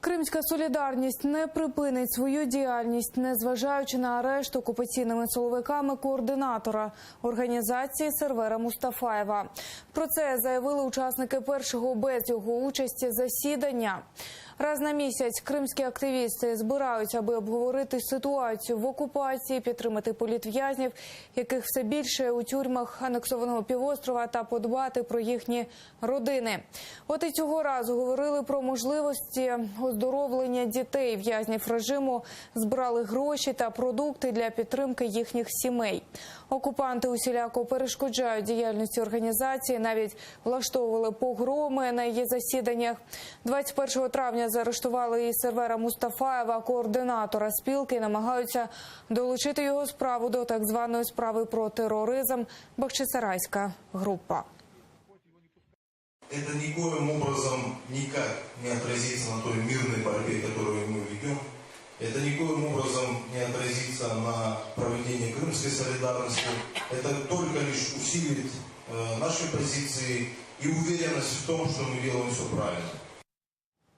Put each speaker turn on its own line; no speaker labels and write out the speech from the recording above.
Кримська солідарність не припинить свою діяльність, незважаючи на арешт окупаційними силовиками координатора організації Сервера Мустафаєва. Про це заявили учасники першого без його участі засідання. Раз на місяць кримські активісти збираються, аби обговорити ситуацію в окупації, підтримати політв'язнів, яких все більше у тюрмах анексованого півострова, та подбати про їхні родини. От і цього разу говорили про можливості оздоровлення дітей в'язнів режиму, збирали гроші та продукти для підтримки їхніх сімей. Окупанти усіляко перешкоджають діяльності організації, навіть влаштовували погроми на її засіданнях. 21 травня заарештували і Сервера Мустафаєва, координатора спілки, і намагаються долучити його справу до так званої справи про тероризм «Бахчисарайська група».
Это никоим образом никак не отразится на той мирной борьбе, которую мы ведем. Это никоим образом не отразится на проведении крымской солидарности. Это только лишь усилит наши позиции и уверенность в том, что мы делаем все правильно.